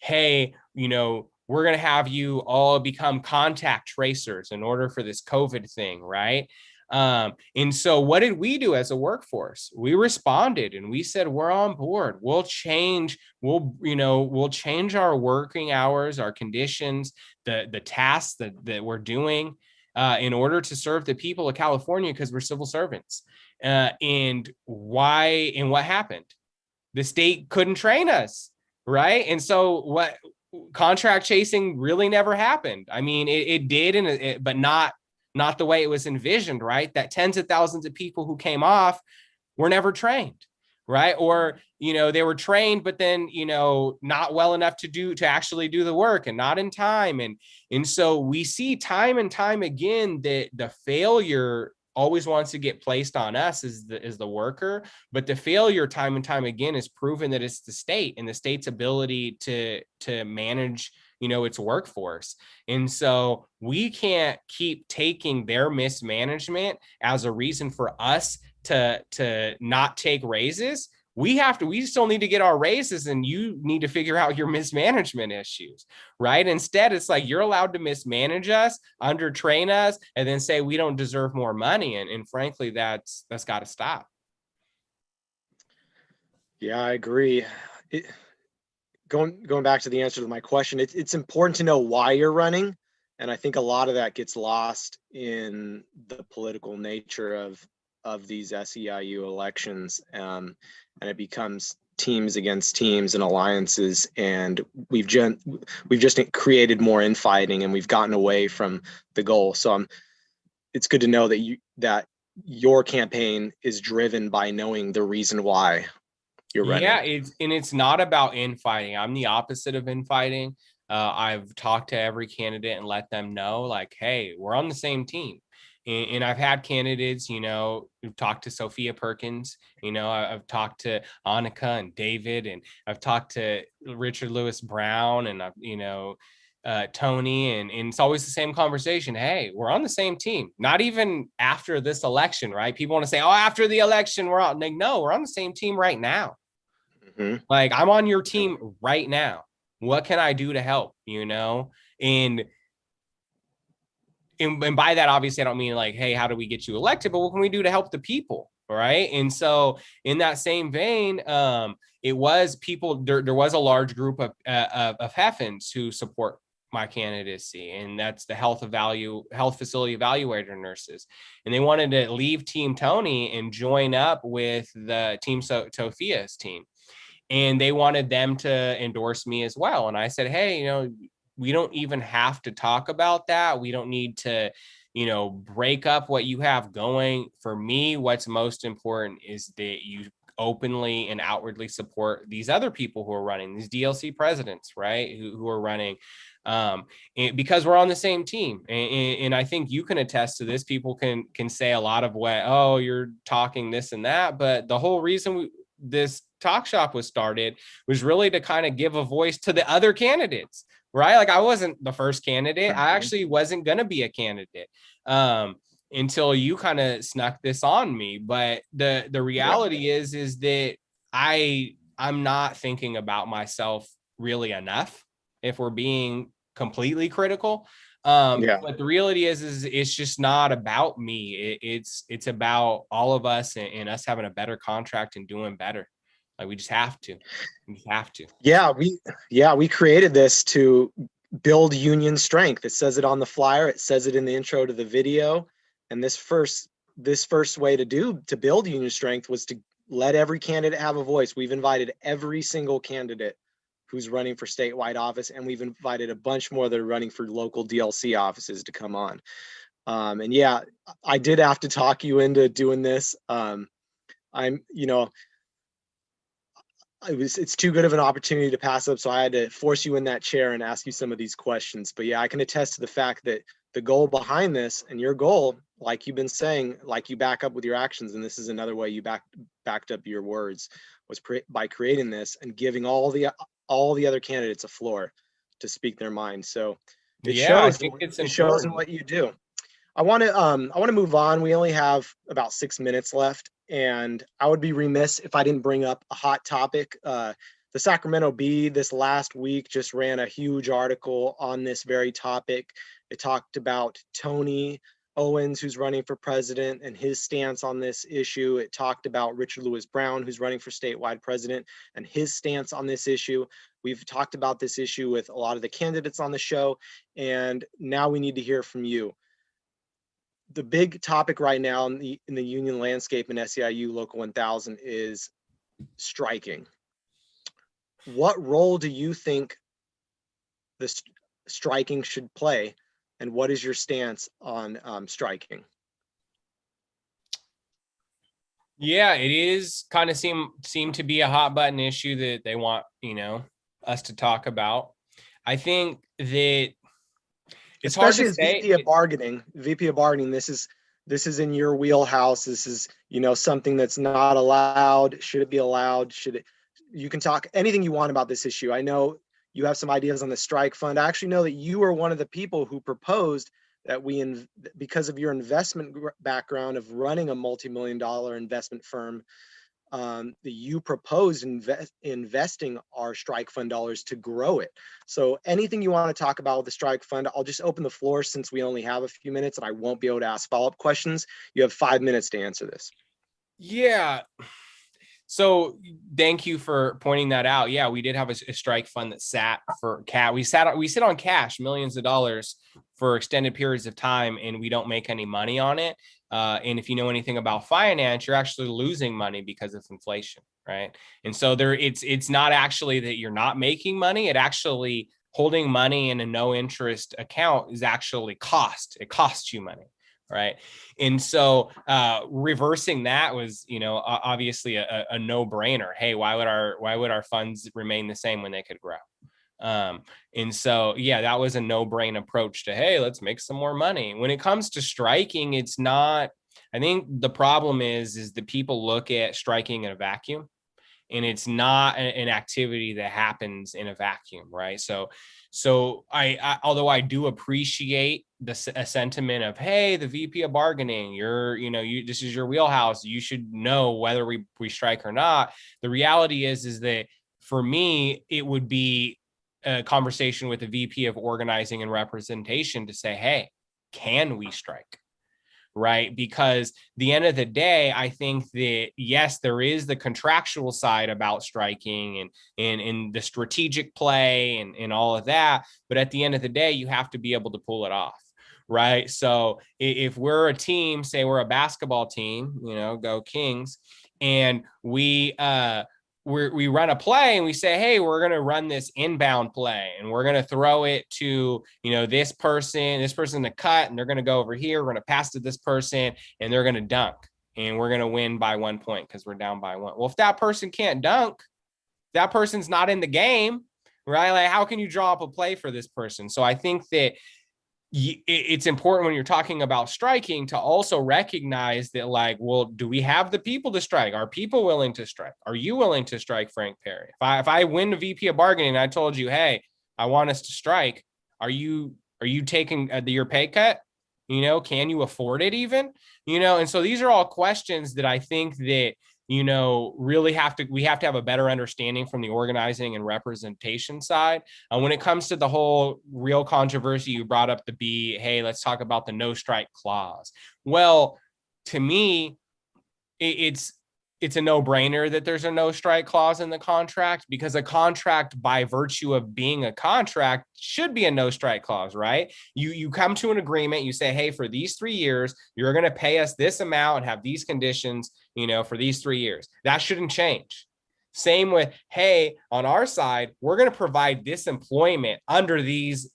Hey, we're going to have you all become contact tracers in order for this COVID thing, right? And so what did we do as a workforce? We responded and we said, we're on board. We'll change our working hours, our conditions, the tasks that we're doing in order to serve the people of California, because we're civil servants. And what happened? The state couldn't train us, right? And so what? Contract chasing really never happened. I mean, it did, but not the way it was envisioned, right? That tens of thousands of people who came off were never trained, right? Or, they were trained, but then, not well enough to actually do the work, and not in time. And so we see time and time again that the failure always wants to get placed on us as the worker, but the failure time and time again is proven that it's the state and the state's ability to manage, its workforce. And so we can't keep taking their mismanagement as a reason for us to not take raises. We still need to get our raises, and you need to figure out your mismanagement issues, right? Instead, it's like you're allowed to mismanage us, undertrain us, and then say we don't deserve more money. And frankly, that's got to stop. Yeah, I agree. It, going back to the answer to my question, it's important to know why you're running, and I think a lot of that gets lost in the political nature of these SEIU elections, and it becomes teams against teams and alliances, and we've just created more infighting, and we've gotten away from the goal. So it's good to know that your campaign is driven by knowing the reason why you're Yeah, running. it's not about infighting. I'm the opposite of infighting. I've talked to every candidate and let them know, like, hey, we're on the same team. And I've had candidates, who've talked to Sophia Perkins, I've talked to Annika and David, and I've talked to Richard Lewis Brown, and Tony, and it's always the same conversation. Hey, we're on the same team. Not even after this election, right? People want to say, oh, after the election, we're on. Like, no, we're on the same team right now. Mm-hmm. Like, I'm on your team right now. What can I do to help? And and by that, obviously, I don't mean like, hey, how do we get you elected? But what can we do to help the people? Right. And so, in that same vein, it was people. There was a large group of Heffens who support my candidacy, and that's the health facility evaluator nurses, and they wanted to leave Team Tony and join up with the Team Sophia's team, and they wanted them to endorse me as well. And I said, hey, we don't even have to talk about that. We don't need to, break up what you have going. For me, what's most important is that you openly and outwardly support these other people who are running, these DLC presidents, right? Who are running, because we're on the same team. And I think you can attest to this. People can say a lot of what, oh, you're talking this and that, but the whole reason this talk shop was started was really to kind of give a voice to the other candidates, right? Like, I wasn't the first candidate. I actually wasn't going to be a candidate until you kind of snuck this on me. But the reality is that I'm not thinking about myself really enough, if we're being completely critical. Yeah. But the reality is it's just not about me. It's about all of us, and us having a better contract and doing better. Like, we just have to. We just have to. We created this to build union strength. It says it on the flyer. It says it in the intro to the video. And this first way to build union strength was to let every candidate have a voice. We've invited every single candidate who's running for statewide office, and we've invited a bunch more that are running for local DLC offices to come on. And yeah, I did have to talk you into doing this. It's too good of an opportunity to pass up, so I had to force you in that chair and ask you some of these questions. But yeah, I can attest to the fact that the goal behind this, and your goal, like you've been saying, like you back up with your actions, and this is another way you backed up your words, was by creating this and giving all the other candidates a floor to speak their mind. So it Yeah, I shows. think it's It shows in important. what you do. I want to move on. We only have about 6 minutes left, and I would be remiss if I didn't bring up a hot topic. The Sacramento Bee this last week just ran a huge article on this very topic. It talked about Tony Owens, who's running for president, and his stance on this issue. It talked about Richard Lewis Brown, who's running for statewide president, and his stance on this issue. We've talked about this issue with a lot of the candidates on the show, and now we need to hear from you. The big topic right now in the union landscape in SEIU Local 1000 is striking. What role do you think the striking should play, and what is your stance on striking? Yeah, it is kind of seem to be a hot button issue that they want, us to talk about. I think that it's especially hard to as say. VP of bargaining, this is in your wheelhouse. This is, something that's not allowed. Should it be allowed? You can talk anything you want about this issue. I know you have some ideas on the strike fund. I actually know that you are one of the people who proposed that because of your investment background of running a multi-million-dollar investment firm, that you proposed investing our strike fund dollars to grow it. So anything you want to talk about with the strike fund, I'll just open the floor since we only have a few minutes and I won't be able to ask follow-up questions. You have 5 minutes to answer this. Yeah. So thank you for pointing that out. Yeah, we did have a strike fund that sat for cash. We sit on cash, millions of dollars for extended periods of time, and we don't make any money on it. And if you know anything about finance, you're actually losing money because of inflation, right? And so it's not actually that you're not making money. It actually, holding money in a no interest account is actually cost. It costs you money, right? And so reversing that was, obviously a no-brainer. Hey, why would our funds remain the same when they could grow? And so, yeah, that was a no-brain approach to, hey, let's make some more money. When it comes to striking, it's not, I think the problem is that people look at striking in a vacuum, and it's not an activity that happens in a vacuum, right? So I although I do appreciate a sentiment of, hey, the VP of bargaining, this is your wheelhouse, you should know whether we strike or not. The reality is that for me, it would be a conversation with the VP of organizing and representation to say, hey, can we strike? Right? Because the end of the day, I think that, yes, there is the contractual side about striking and the strategic play and all of that. But at the end of the day, you have to be able to pull it off. Right. So if we're a team, say we're a basketball team, go Kings, and we run a play and we say, hey, we're going to run this inbound play and we're going to throw it to, this person in the cut, and they're going to go over here. We're going to pass to this person and they're going to dunk, and we're going to win by 1 point because we're down by 1. Well, if that person can't dunk, that person's not in the game, right? Like, how can you draw up a play for this person? So I think that it's important when you're talking about striking to also recognize that, like, well, do we have the people to strike? Are people willing to strike? Are you willing to strike, Frank Perry? If I win the VP of bargaining and I told you, hey, I want us to strike, are you taking your pay cut? Can you afford it even? And so these are all questions that I think that, really we have to have a better understanding from the organizing and representation side. When it comes to the whole real controversy, you brought up hey, let's talk about the no strike clause. Well, to me, it's a no-brainer that there's a no strike clause in the contract, because a contract, by virtue of being a contract, should be a no strike clause, right? You come to an agreement, you say, hey, for these 3 years, you're going to pay us this amount and have these conditions, for these 3 years. That shouldn't change. Same with, hey, on our side, we're going to provide this employment under these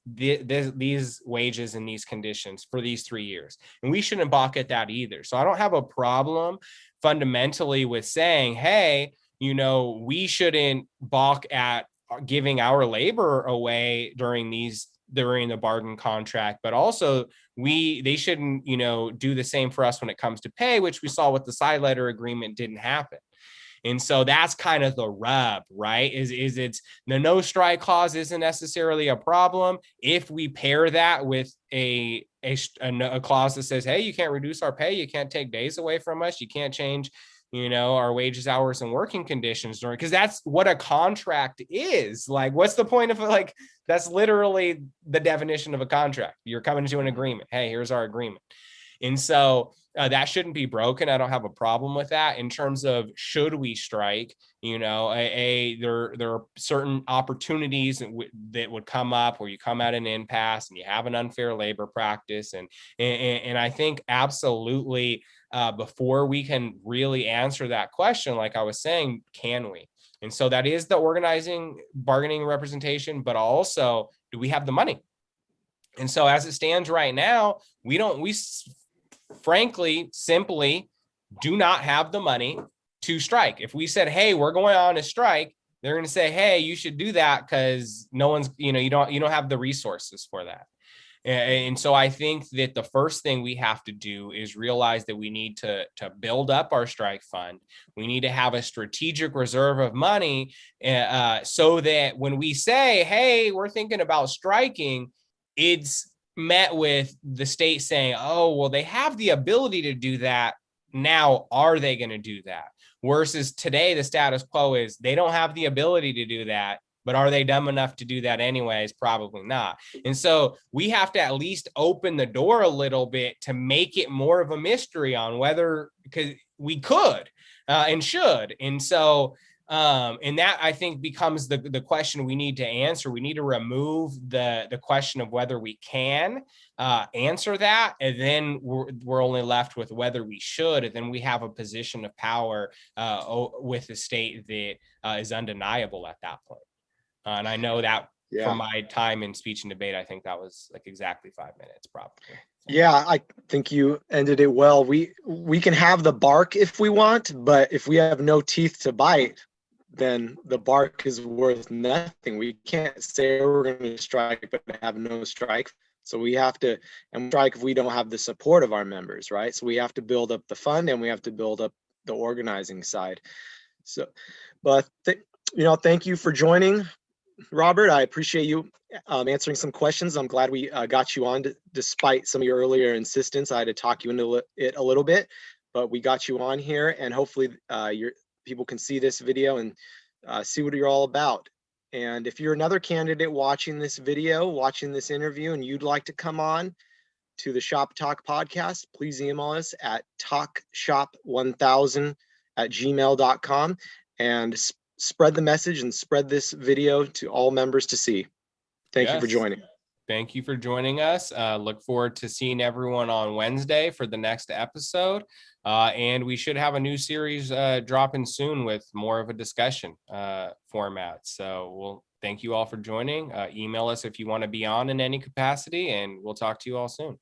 wages and these conditions for these 3 years. And we shouldn't balk at that either. So I don't have a problem fundamentally with saying, hey, we shouldn't balk at giving our labor away during the bargain contract, but also they shouldn't, do the same for us when it comes to pay, which we saw with the side letter agreement didn't happen. And so that's kind of the rub, right? Is it's the no strike clause isn't necessarily a problem if we pair that with a clause that says, hey, you can't reduce our pay, you can't take days away from us, you can't change, our wages, hours, and working conditions during, because that's what a contract is. Like, what's the point of it? Like, that's literally the definition of a contract. You're coming to an agreement. Hey, here's our agreement. And so that shouldn't be broken. I don't have a problem with that. In terms of should we strike, there are certain opportunities that would come up where you come at an impasse and you have an unfair labor practice. And I think absolutely before we can really answer that question, like I was saying, can we? And so that is the organizing, bargaining, representation, but also, do we have the money? And so as it stands right now, we frankly, simply do not have the money to strike. If we said, hey, we're going on a strike, they're going to say, hey, you should do that because no one's, you don't have the resources for that. And so I think that the first thing we have to do is realize that we need to build up our strike fund. We need to have a strategic reserve of money so that when we say, hey, we're thinking about striking, it's met with the state saying, oh, well, they have the ability to do that. Now, are they going to do that? Versus today, the status quo is they don't have the ability to do that, but are they dumb enough to do that anyways? Probably not. And so we have to at least open the door a little bit to make it more of a mystery on whether, because we could and should. And so, and that I think becomes the question we need to answer. We need to remove the question of whether we can answer that, and then we're only left with whether we should, and then we have a position of power with the state that is undeniable at that point. And I know that from my time in speech and debate, I think that was like exactly 5 minutes, probably. Yeah, I think you ended it well. We can have the bark if we want, but if we have no teeth to bite, then the bark is worth nothing. We can't say we're going to strike but have no strike. So we have to, and strike if we don't have the support of our members, right? So we have to build up the fund and we have to build up the organizing side. So, but thank you for joining, Robert. I appreciate you answering some questions. I'm glad we got you on despite some of your earlier insistence. I had to talk you into it a little bit, but we got you on here, and hopefully people can see this video and see what you're all about. And if you're another candidate watching this video, watching this interview, and you'd like to come on to the Shop Talk podcast, please email us at talkshop1000@gmail.com and spread the message and spread this video to all members to see. Thank you for joining. Thank you for joining us. Look forward to seeing everyone on Wednesday for the next episode. And we should have a new series dropping soon with more of a discussion format. So we'll thank you all for joining. Email us if you want to be on in any capacity, and we'll talk to you all soon.